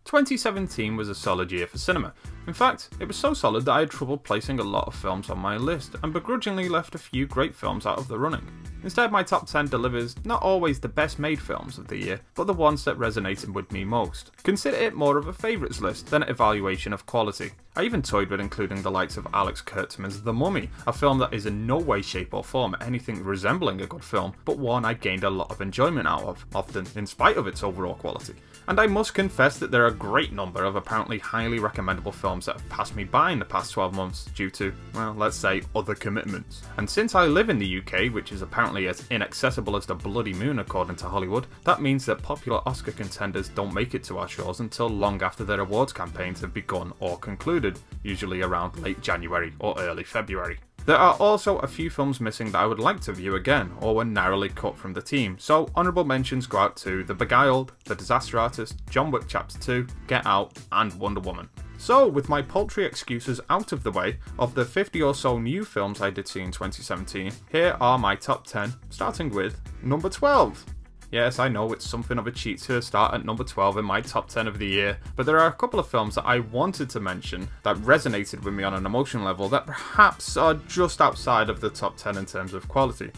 2017 was a solid year for cinema. In fact, it was so solid that I had trouble placing a lot of films on my list, and begrudgingly left a few great films out of the running. Instead, my top 10 delivers not always the best made films of the year, but the ones that resonated with me most. Consider it more of a favourites list than an evaluation of quality. I even toyed with including the likes of Alex Kurtzman's The Mummy, a film that is in no way, shape or form anything resembling a good film, but one I gained a lot of enjoyment out of, often in spite of its overall quality. And I must confess that there are a great number of apparently highly recommendable films that have passed me by in the past 12 months due to, well, let's say, other commitments. And since I live in the UK, which is apparently as inaccessible as the bloody moon according to Hollywood, that means that popular Oscar contenders don't make it to our shores until long after their awards campaigns have begun or concluded, usually around late January or early February. There are also a few films missing that I would like to view again, or were narrowly cut from the team, so honourable mentions go out to The Beguiled, The Disaster Artist, John Wick Chapter 2, Get Out, and Wonder Woman. So, with my paltry excuses out of the way, of the 50 or so new films I did see in 2017, here are my top 10, starting with number 12. Yes, I know it's something of a cheat to start at number 12 in my top 10 of the year, but there are a couple of films that I wanted to mention that resonated with me on an emotional level that perhaps are just outside of the top 10 in terms of quality.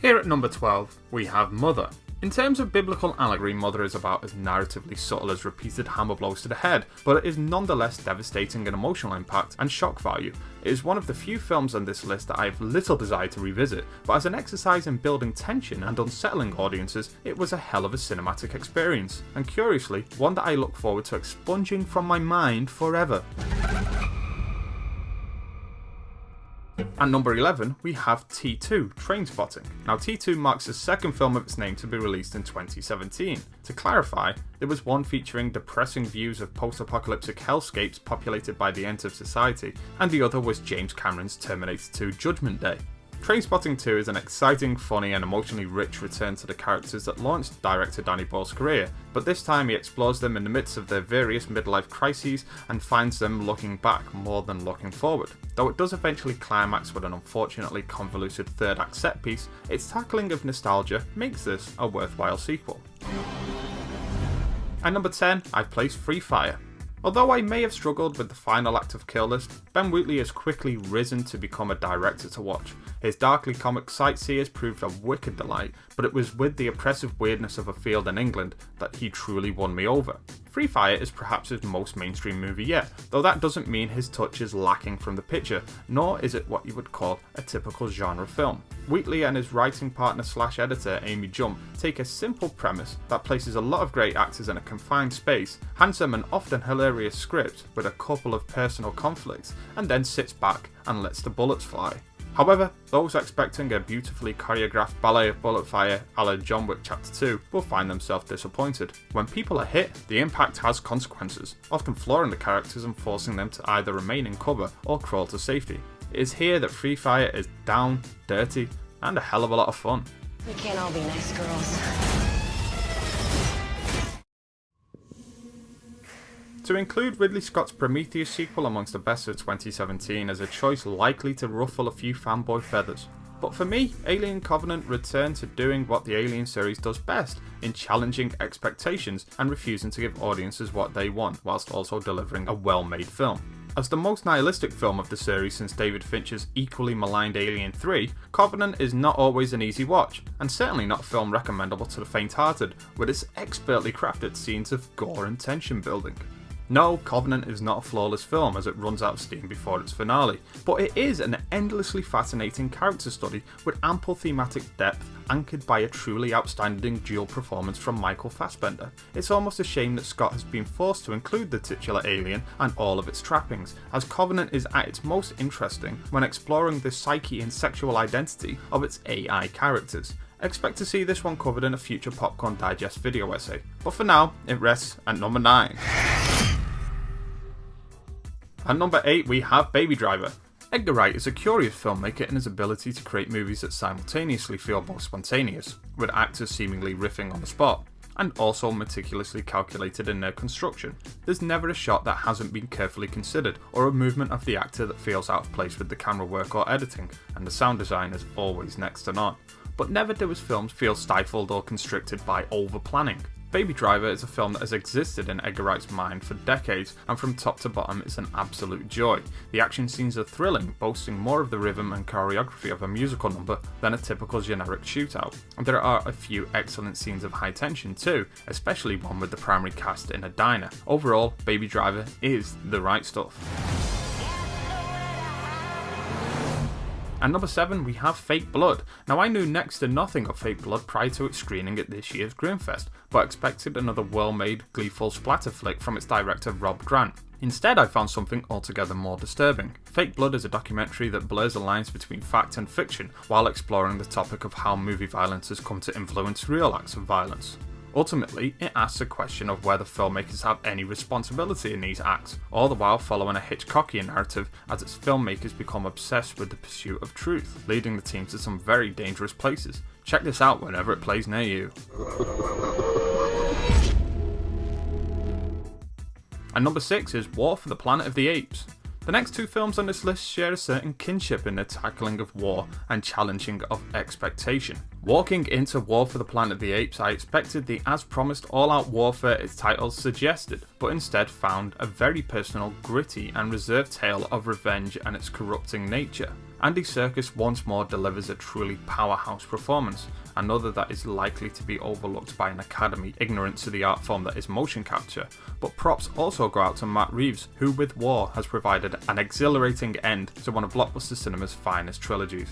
Here at number 12, we have Mother. In terms of biblical allegory, Mother is about as narratively subtle as repeated hammer blows to the head, but it is nonetheless devastating in emotional impact and shock value. It is one of the few films on this list that I have little desire to revisit, but as an exercise in building tension and unsettling audiences, it was a hell of a cinematic experience, and curiously, one that I look forward to expunging from my mind forever. At number 11, we have T2, Trainspotting. Now T2 marks the second film of its name to be released in 2017. To clarify, there was one featuring depressing views of post-apocalyptic hellscapes populated by the end of society, and the other was James Cameron's Terminator 2 Judgment Day. Trainspotting 2 is an exciting, funny and emotionally rich return to the characters that launched director Danny Boyle's career, but this time he explores them in the midst of their various midlife crises and finds them looking back more than looking forward. Though it does eventually climax with an unfortunately convoluted third act set piece, its tackling of nostalgia makes this a worthwhile sequel. At number 10, I've placed Free Fire. Although I may have struggled with the final act of Kill List, Ben Wheatley has quickly risen to become a director to watch. His darkly comic Sightseers proved a wicked delight, but it was with the oppressive weirdness of a field in England that he truly won me over. Free Fire is perhaps his most mainstream movie yet, though that doesn't mean his touch is lacking from the picture, nor is it what you would call a typical genre film. Wheatley and his writing partner / editor Amy Jump take a simple premise that places a lot of great actors in a confined space, hands them an often hilarious script with a couple of personal conflicts, and then sits back and lets the bullets fly. However, those expecting a beautifully choreographed ballet of bullet fire a la John Wick Chapter 2 will find themselves disappointed. When people are hit, the impact has consequences, often flooring the characters and forcing them to either remain in cover or crawl to safety. It is here that Free Fire is down, dirty, and a hell of a lot of fun. We can't all be nice girls. To include Ridley Scott's Prometheus sequel amongst the best of 2017 is a choice likely to ruffle a few fanboy feathers. But for me, Alien Covenant returned to doing what the Alien series does best, in challenging expectations and refusing to give audiences what they want, whilst also delivering a well-made film. As the most nihilistic film of the series since David Fincher's equally maligned Alien 3, Covenant is not always an easy watch, and certainly not a film recommendable to the faint-hearted, with its expertly crafted scenes of gore and tension building. No, Covenant is not a flawless film as it runs out of steam before its finale, but it is an endlessly fascinating character study with ample thematic depth anchored by a truly outstanding dual performance from Michael Fassbender. It's almost a shame that Scott has been forced to include the titular alien and all of its trappings, as Covenant is at its most interesting when exploring the psyche and sexual identity of its AI characters. Expect to see this one covered in a future Popcorn Digest video essay, but for now, it rests at number 9. At number 8 we have Baby Driver. Edgar Wright is a curious filmmaker in his ability to create movies that simultaneously feel both spontaneous, with actors seemingly riffing on the spot, and also meticulously calculated in their construction. There's never a shot that hasn't been carefully considered, or a movement of the actor that feels out of place with the camera work or editing, and the sound design is always next to none. But never do his films feel stifled or constricted by over-planning. Baby Driver is a film that has existed in Edgar Wright's mind for decades, and from top to bottom it's an absolute joy. The action scenes are thrilling, boasting more of the rhythm and choreography of a musical number than a typical generic shootout. And there are a few excellent scenes of high tension too, especially one with the primary cast in a diner. Overall, Baby Driver is the right stuff. At number 7 we have Fake Blood. Now I knew next to nothing of Fake Blood prior to its screening at this year's Grimfest, but expected another well-made, gleeful splatter flick from its director Rob Grant. Instead I found something altogether more disturbing. Fake Blood is a documentary that blurs the lines between fact and fiction while exploring the topic of how movie violence has come to influence real acts of violence. Ultimately, it asks a question of whether filmmakers have any responsibility in these acts, all the while following a Hitchcockian narrative as its filmmakers become obsessed with the pursuit of truth, leading the team to some very dangerous places. Check this out whenever it plays near you. And number 6 is War for the Planet of the Apes. The next two films on this list share a certain kinship in their tackling of war and challenging of expectation. Walking into War for the Planet of the Apes, I expected the as-promised all-out warfare its title suggested, but instead found a very personal, gritty and reserved tale of revenge and its corrupting nature. Andy Serkis once more delivers a truly powerhouse performance, another that is likely to be overlooked by an academy ignorant to the art form that is motion capture, but props also go out to Matt Reeves, who with War has provided an exhilarating end to one of blockbuster cinema's finest trilogies.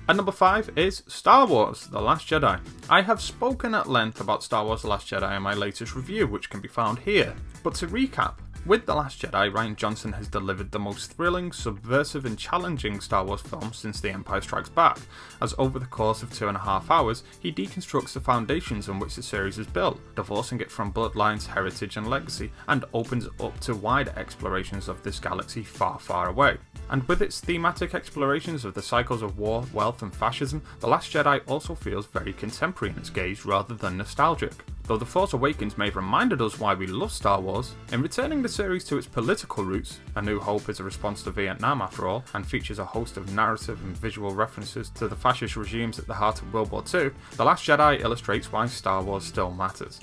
At number 5 is Star Wars The Last Jedi. I have spoken at length about Star Wars The Last Jedi in my latest review, which can be found here, but to recap, with The Last Jedi, Rian Johnson has delivered the most thrilling, subversive and challenging Star Wars film since The Empire Strikes Back, as over the course of 2.5 hours, he deconstructs the foundations on which the series is built, divorcing it from bloodlines, heritage and legacy, and opens up to wider explorations of this galaxy far, far away. And with its thematic explorations of the cycles of war, wealth and fascism, The Last Jedi also feels very contemporary in its gaze rather than nostalgic. Though The Force Awakens may have reminded us why we love Star Wars, in returning the series to its political roots, A New Hope is a response to Vietnam after all, and features a host of narrative and visual references to the fascist regimes at the heart of World War II, The Last Jedi illustrates why Star Wars still matters.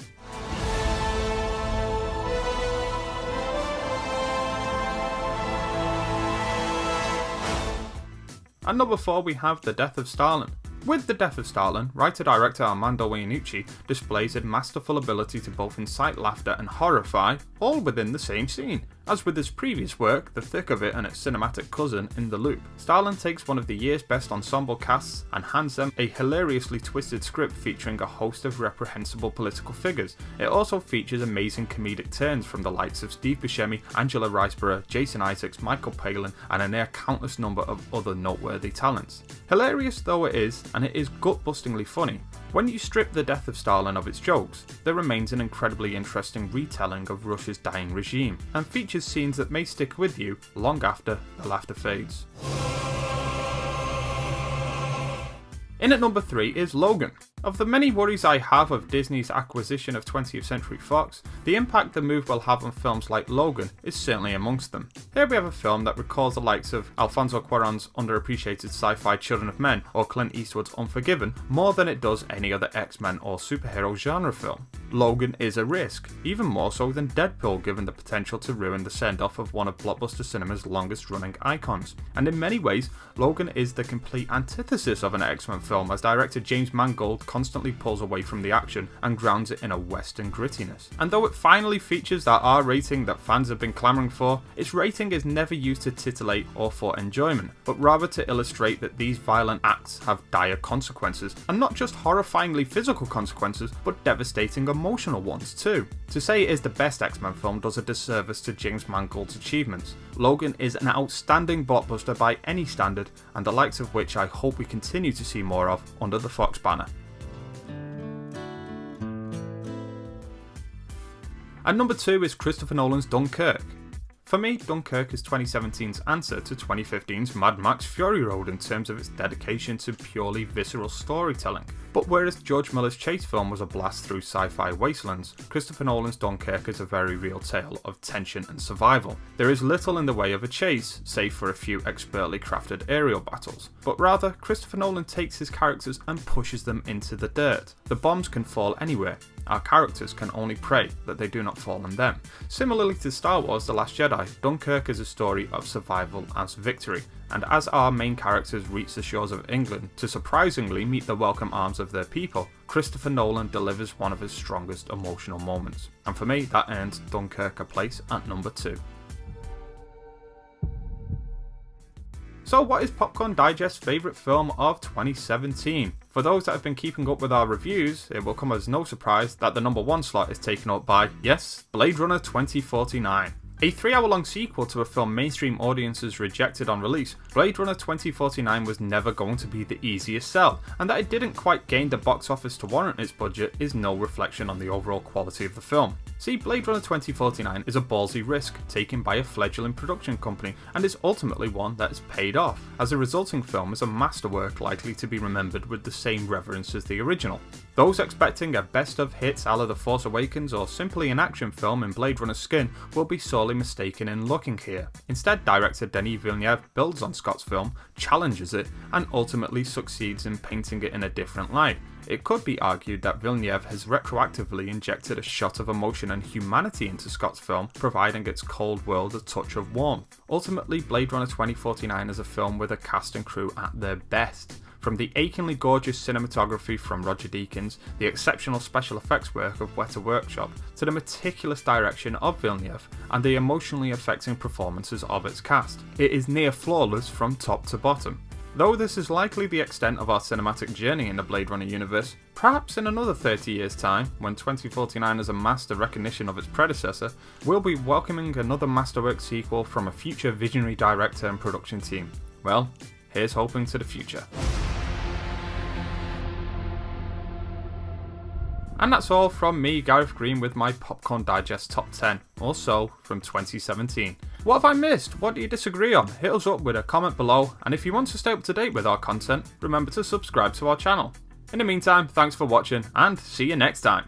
At number 4 we have The Death of Stalin. With The Death of Stalin, writer-director Armando Iannucci displays a masterful ability to both incite laughter and horrify, all within the same scene. As with his previous work, The Thick of It and its cinematic cousin, In the Loop, Stalin takes one of the year's best ensemble casts and hands them a hilariously twisted script featuring a host of reprehensible political figures. It also features amazing comedic turns from the likes of Steve Buscemi, Angela Riceborough, Jason Isaacs, Michael Palin, and a near countless number of other noteworthy talents. Hilarious though it is, and it is gut-bustingly funny, when you strip The Death of Stalin of its jokes, there remains an incredibly interesting retelling of Russia's dying regime, and features scenes that may stick with you long after the laughter fades. In at number 3 is Logan. Of the many worries I have of Disney's acquisition of 20th Century Fox, the impact the move will have on films like Logan is certainly amongst them. Here we have a film that recalls the likes of Alfonso Cuarón's underappreciated sci-fi Children of Men or Clint Eastwood's Unforgiven more than it does any other X-Men or superhero genre film. Logan is a risk, even more so than Deadpool given the potential to ruin the send-off of one of blockbuster cinema's longest running icons. And in many ways, Logan is the complete antithesis of an X-Men film as director James Mangold constantly pulls away from the action and grounds it in a western grittiness. And though it finally features that R rating that fans have been clamouring for, its rating is never used to titillate or for enjoyment, but rather to illustrate that these violent acts have dire consequences, and not just horrifyingly physical consequences, but devastating emotional ones too. To say it is the best X-Men film does a disservice to James Mangold's achievements. Logan is an outstanding blockbuster by any standard, and the likes of which I hope we continue to see more of under the Fox banner. At number 2 is Christopher Nolan's Dunkirk. For me, Dunkirk is 2017's answer to 2015's Mad Max Fury Road in terms of its dedication to purely visceral storytelling. But whereas George Miller's chase film was a blast through sci-fi wastelands, Christopher Nolan's Dunkirk is a very real tale of tension and survival. There is little in the way of a chase, save for a few expertly crafted aerial battles, but rather Christopher Nolan takes his characters and pushes them into the dirt. The bombs can fall anywhere. Our characters can only pray that they do not fall on them. Similarly to Star Wars The Last Jedi, Dunkirk is a story of survival as victory, and as our main characters reach the shores of England to surprisingly meet the welcome arms of their people, Christopher Nolan delivers one of his strongest emotional moments. And for me, that earns Dunkirk a place at number 2. So what is Popcorn Digest's favourite film of 2017? For those that have been keeping up with our reviews, it will come as no surprise that the number 1 slot is taken up by, yes, Blade Runner 2049. A 3-hour-long sequel to a film mainstream audiences rejected on release, Blade Runner 2049 was never going to be the easiest sell, and that it didn't quite gain the box office to warrant its budget is no reflection on the overall quality of the film. See, Blade Runner 2049 is a ballsy risk taken by a fledgling production company, and is ultimately one that has paid off, as the resulting film is a masterwork likely to be remembered with the same reverence as the original. Those expecting a best of hits a la The Force Awakens or simply an action film in Blade Runner's skin will be sorely mistaken in looking here. Instead, director Denis Villeneuve builds on Scott's film, challenges it, and ultimately succeeds in painting it in a different light. It could be argued that Villeneuve has retroactively injected a shot of emotion and humanity into Scott's film, providing its cold world a touch of warmth. Ultimately, Blade Runner 2049 is a film with a cast and crew at their best. From the achingly gorgeous cinematography from Roger Deakins, the exceptional special effects work of Weta Workshop, to the meticulous direction of Villeneuve, and the emotionally affecting performances of its cast, it is near flawless from top to bottom. Though this is likely the extent of our cinematic journey in the Blade Runner universe, perhaps in another 30 years' time, when 2049 has amassed the recognition of its predecessor, we'll be welcoming another masterwork sequel from a future visionary director and production team. Well, here's hoping to the future. And that's all from me, Gareth Green, with my Popcorn Digest Top 10, or so, from 2017. What have I missed? What do you disagree on? Hit us up with a comment below, and if you want to stay up to date with our content, remember to subscribe to our channel. In the meantime, thanks for watching, and see you next time.